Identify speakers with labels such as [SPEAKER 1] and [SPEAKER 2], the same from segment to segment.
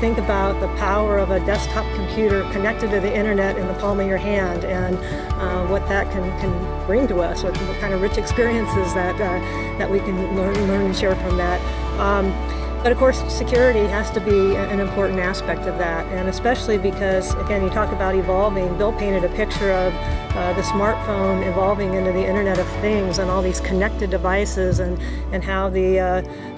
[SPEAKER 1] think about the power of a desktop computer connected to the internet in the palm of your hand, and what that can bring to us, what kind of rich experiences that we can learn and share from that. But of course, security has to be an important aspect of that, and especially because, again, you talk about evolving. Bill painted a picture of the smartphone evolving into the Internet of Things and all these connected devices, and how the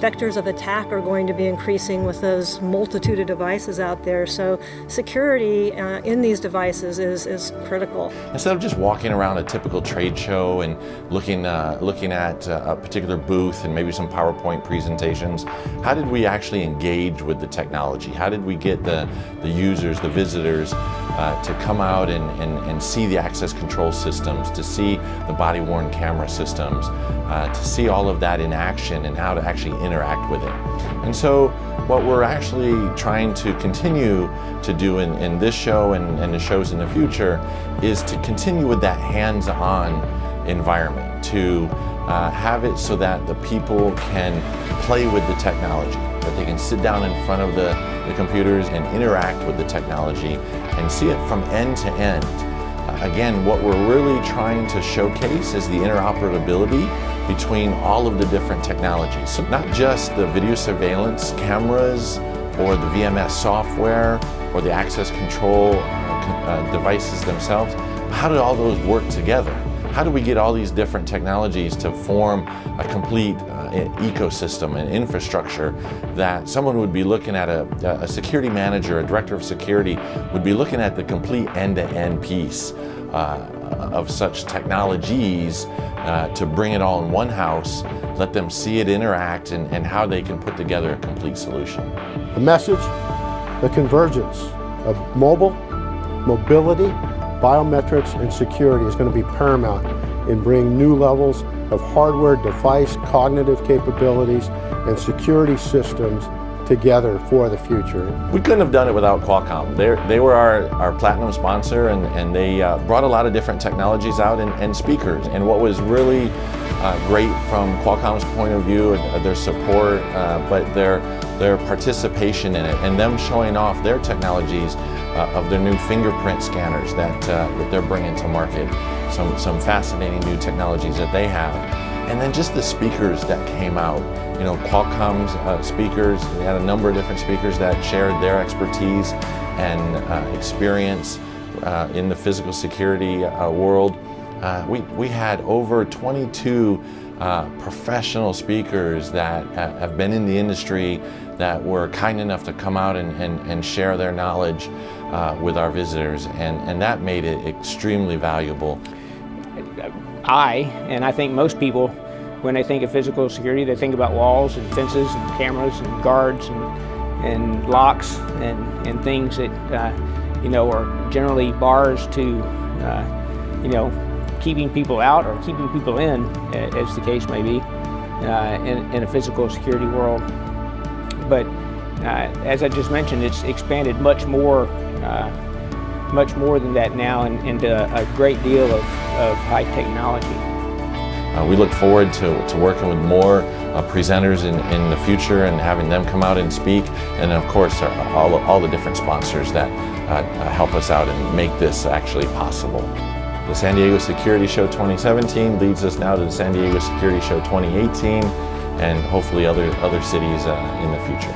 [SPEAKER 1] vectors of attack are going to be increasing with those multitude of devices out there. So security in these devices is critical.
[SPEAKER 2] Instead of just walking around a typical trade show and looking at a particular booth and maybe some PowerPoint presentations, how did we actually engage with the technology? How did we get the users, the visitors, to come out and see the access control systems, to see the body-worn camera systems, to see all of that in action and how to actually interact with it. And so what we're actually trying to continue to do in this show and the shows in the future is to continue with that hands-on environment, to have it so that the people can play with the technology, that they can sit down in front of the computers and interact with the technology and see it from end to end. Again, what we're really trying to showcase is the interoperability between all of the different technologies. So not just the video surveillance cameras or the VMS software or the access control devices themselves, but how do all those work together? How do we get all these different technologies to form a complete ecosystem and infrastructure that someone would be looking at, a security manager, a director of security, would be looking at the complete end-to-end piece of such technologies to bring it all in one house, let them see it interact, and how they can put together a complete solution.
[SPEAKER 3] The message, the convergence of mobility, biometrics, and security is going to be paramount in bringing new levels of hardware, device, cognitive capabilities, and security systems together for the future.
[SPEAKER 2] We couldn't have done it without Qualcomm. They were our platinum sponsor, and they brought a lot of different technologies out and speakers. And what was really great from Qualcomm's point of view, their support, but their participation in it, and them showing off their technologies of their new fingerprint scanners that they're bringing to market. Some fascinating new technologies that they have. And then just the speakers that came out. You know, Qualcomm's speakers, we had a number of different speakers that shared their expertise and experience in the physical security world. We had over 22 professional speakers that have been in the industry that were kind enough to come out and share their knowledge with our visitors, and that made it extremely valuable.
[SPEAKER 4] I think most people, when they think of physical security, they think about walls and fences and cameras and guards and locks and things that you know, are generally bars to you know, keeping people out or keeping people in, as the case may be, in a physical security world. But as I just mentioned, it's expanded much more than that now, into a great deal of high technology.
[SPEAKER 2] We look forward to working with more presenters in the future and having them come out and speak, and of course all the different sponsors that help us out and make this actually possible. The San Diego Security Show 2017 leads us now to the San Diego Security Show 2018, and hopefully other cities in the future.